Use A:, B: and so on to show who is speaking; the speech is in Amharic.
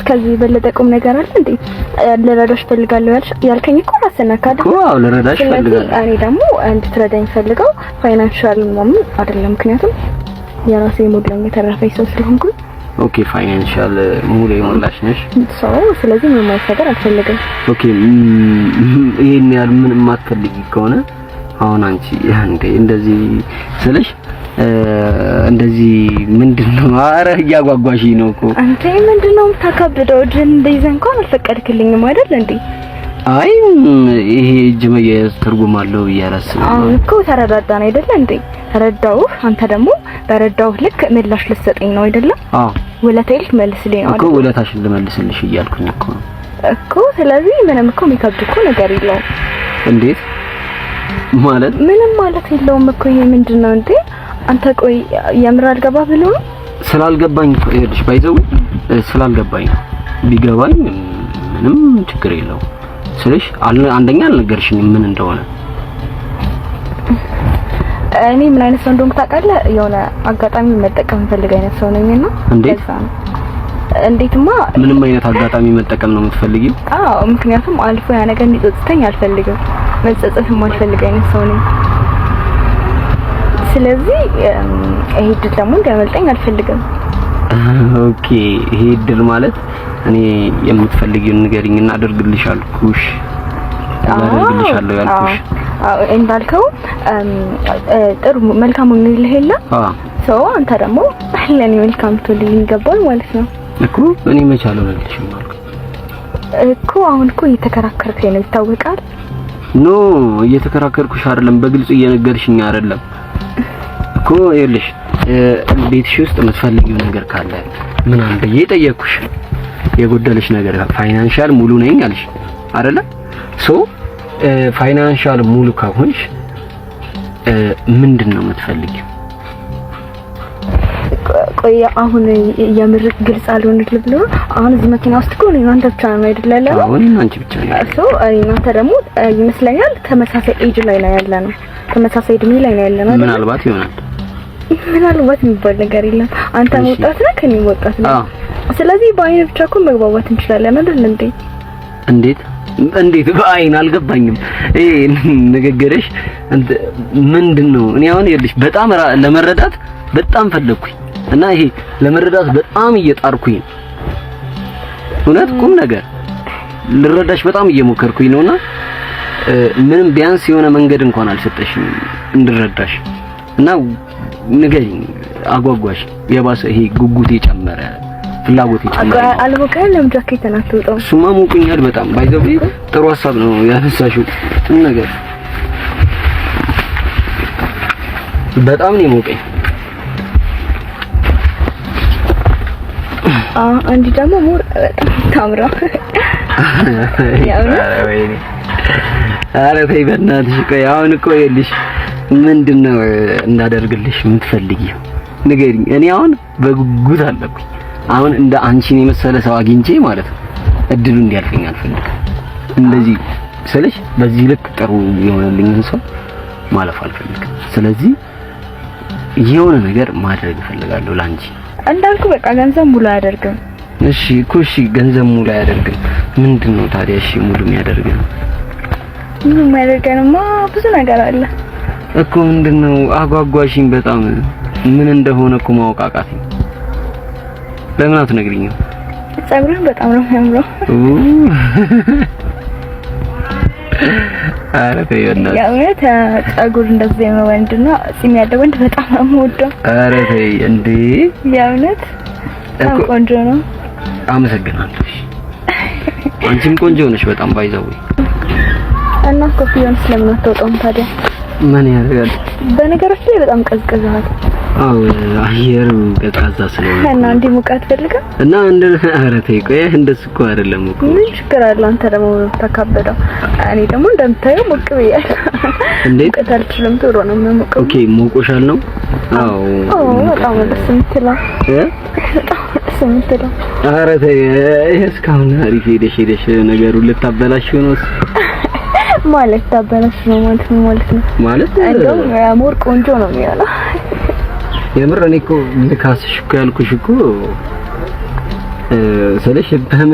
A: ከዚህ በለጠ ቁም ነገር አለ እንዴ? ልረዳሽ ፈልጋለሁ ያልከኝ እኮ አሰናካደ
B: እኮ አዎ ልረዳሽ ፈልጋለሁ።
A: እኔ ደግሞ እንድትረዳኝ ፈልገው ፋይናንሻል ምናምን አይደለም፣ ምክንያቱም የራሴ ሞድለኝ የተረፈኝ ሰው ስለሆንኩኝ።
B: ኦኬ ፋይናንሻል ሙሉ የሞላሽ ነሽ
A: ስለዚህ ምንም ማይፈጠር አልፈልግም።
B: ኦኬ ይሄን ያህል ምንም ማትፈልጊ ከሆነ አሁን አንቺ እንደዚህ ስለሽ እንደዚህ ምንድነው? ኧረ እያጓጓሽ ነው እኮ
A: አንተ ምንድነው የምታካብደው? እጅን እንደዚህ እንኳን አልፈቀድክልኝም አይደል እንዴ?
B: አይ ይሄ እጅ መያዝ ትርጉም አለው እያላስብ
A: አሁን እኮ ተረዳዳን አይደል እንዴ? ተረዳው። አንተ ደግሞ በረዳው ልክ ምላሽ ልትሰጠኝ ነው አይደል?
B: አዎ
A: ወለታይል መልስልኝ ነው
B: እኮ ወለታሽን ልመልስልሽ እያልኩኝ
A: እኮ ስለዚህ ምንም እኮ የሚከብድ እኮ ነገር የለውም።
B: እንዴት ማለት?
A: ምንም ማለት የለውም እኮ። ይሄ ምንድነው እንዴ? አንተ ቆይ የምር አልገባ ብሎ
B: ስላልገባኝ እኮ ይኸውልሽ ባይዘው ስላልገባኝ ቢገባኝ ምንም ችግር የለውም ስለሽ አንደኛ አልነገርሽኝም ምን እንደሆነ።
A: እኔ ምን አይነት ሰው እንደሆንኩ ታውቃለህ? የሆነ አጋጣሚ መጠቀም ፈልግ አይነት ሰው ነኝና እንዴትማ
B: ምንም አይነት አጋጣሚ መጠቀም ነው የምትፈልጊው?
A: አዎ ምክንያቱም አልፎ ያ ነገር እንዲጸጽተኝ አልፈልግም። መጸጸትም አልፈልግ አይነት ሰው ነኝ። ስለዚህ ይሄ ድል ደግሞ እንዲያመልጠኝ አልፈልግም።
B: ኦኬ ይሄ ድል ማለት እኔ የምትፈልጊውን ንገሪኝና አደርግልሻለሁ። አደርግልሻለሁ ያልኩሽ
A: እንዳልከው ጥሩ መልካም ነው ይልህላ። ሰው አንተ ደግሞ ለኔ መልካም ትልኝ ይገባል ማለት ነው
B: እኮ። እኔ መቻለው ልልሽ ማለት
A: እኮ አሁን እኮ እየተከራከርከኝ ነው ይታወቃል።
B: ኖ እየተከራከርኩሽ አይደለም፣ በግልጽ እየነገርሽኝ አይደለም እኮ። ይኸውልሽ ቤትሽ ውስጥ የምትፈልጊው ነገር ካለ ምን አንተ እየጠየቅኩሽ የጎደለሽ ነገር ፋይናንሻል ሙሉ ነኝ አልሽ አይደለ? ፋይናንሻል ሙሉ ከሆንሽ ምንድነው የምትፈልጊው?
A: ቆይ አሁን የምር ግልጽ አልሆነልኝ ብሎ አሁን እዚህ መኪና ውስጥ እኮ ነው አንተ ብቻ ነው አይደለ?
B: አሁን አንቺ ብቻ ነው።
A: እናንተ ደግሞ ይመስለኛል ተመሳሳይ ኤጅ ላይ ነው ያለነው፣ ተመሳሳይ እድሜ ላይ ነው ያለነው።
B: ምናልባት ይሆናል።
A: ምናልባት የሚባል ነገር የለም። አንተ ወጣት ነህ ከኔ ወጣት ነህ። ስለዚህ በአይን ብቻ እኮ መግባባት እንችላለን አይደል እንዴ? እንዴት በአይን አልገባኝም። ንግግርሽ ምንድነው? እኔ አሁን ይልሽ በጣም ለመረዳት በጣም ፈለኩኝ እና ይሄ ለመረዳት በጣም እየጣርኩኝ እውነት ቁም ነገር ልረዳሽ በጣም እየሞከርኩኝ ነውና ምንም ቢያንስ የሆነ መንገድ እንኳን አልሰጠሽም እንድረዳሽ እና ንገሪኝ። አጓጓሽ የባሰ ይሄ ጉጉቴ ጨመረ፣ ፍላጎቴ ጨመረ። አልሞቀልም ጃኬት ተናጥቶ
B: ሱማ ሞቁኛል በጣም ባይዘው ጥሩ ሐሳብ ነው ያነሳሽው ነገር በጣም ነው ሞቀኝ።
A: አንዲ ደግሞ ሙር ታምራ
B: አረ ተይ በእናትሽ። ቆይ አሁን እኮ ይልሽ ምንድነው እንዳደርግልሽ የምትፈልጊው ንገሪኝ። እኔ አሁን በጉጉት አለኩኝ። አሁን እንደ አንቺን የመሰለ ሰው አግኝቼ ማለት ነው እድሉ እንዲያልፈኝ አልፈልግም። እንደዚህ ስለሽ በዚህ ልክ ጥሩ የሆነልኝን ሰው ማለፍ አልፈልግም። ስለዚህ የሆነ ነገር ማድረግ እፈልጋለሁ ላንቺ።
A: እንዳልኩ በቃ ገንዘብ ሙሉ አያደርግም።
B: እሺ እኮ እሺ ገንዘብ ሙሉ አያደርግም። ምንድነው ታዲያ እሺ ሙሉ የሚያደርገው?
A: ሙሉ የሚያደርገውማ ብዙ ነገር አለ
B: እኮ። ምንድነው? አጓጓሽኝ በጣም። ምን እንደሆነ እኮ ማወቅ አቃተኝ። ለምን አትነግሪኝም?
A: ፀጉርህ በጣም ነው የሚያምረው።
B: አረ ተይ በእናትሽ።
A: ያው ፀጉር እንደዚህ ነው ወንድና ጺም ያለው ወንድ በጣም ነው የምወደው።
B: አረ ተይ እንዴ!
A: ያውነት በጣም ቆንጆ ነው።
B: አመሰግናለሁ። አንቺም ቆንጆ ነሽ በጣም ባይዘው።
A: እና ኮፊውን ስለምን አትወጣም ታዲያ?
B: ምን ያደርጋል?
A: በነገራችን ላይ በጣም ቀዝቅዟል።
B: አዎ አየሩ ቀዝቃዛ ስለሆነ
A: እና እንዴ ሙቀት ፈልገህ
B: እና ኧረ ተይ ቆይ እንደሱ እኮ አይደለም እኮ።
A: ምን ችግር አለ? አንተ ደግሞ ተካበደው። እኔ ደግሞ እንደምታየው ሞቅ ብያለሁ።
B: እንዴት
A: ቀታልችልም ቶሎ ነው የምሞቀው።
B: ኦኬ ሞቆሻል ነው? አዎ
A: በጣም ደስ የምትለው በጣም ደስ የምትለው።
B: ኧረ ተይ እስካሁን አሪፍ ሄደሽ ነገሩን ልታበላሽው ነው
A: ማለት ታበላሽ ነው ማለት ነው ማለት እንደውም ሞር ቆንጆ ነው የሚሆነው። የምር
B: እኔ እኮ ልካስሽ እኮ ያልኩሽ እኮ
A: ስለሽ በምን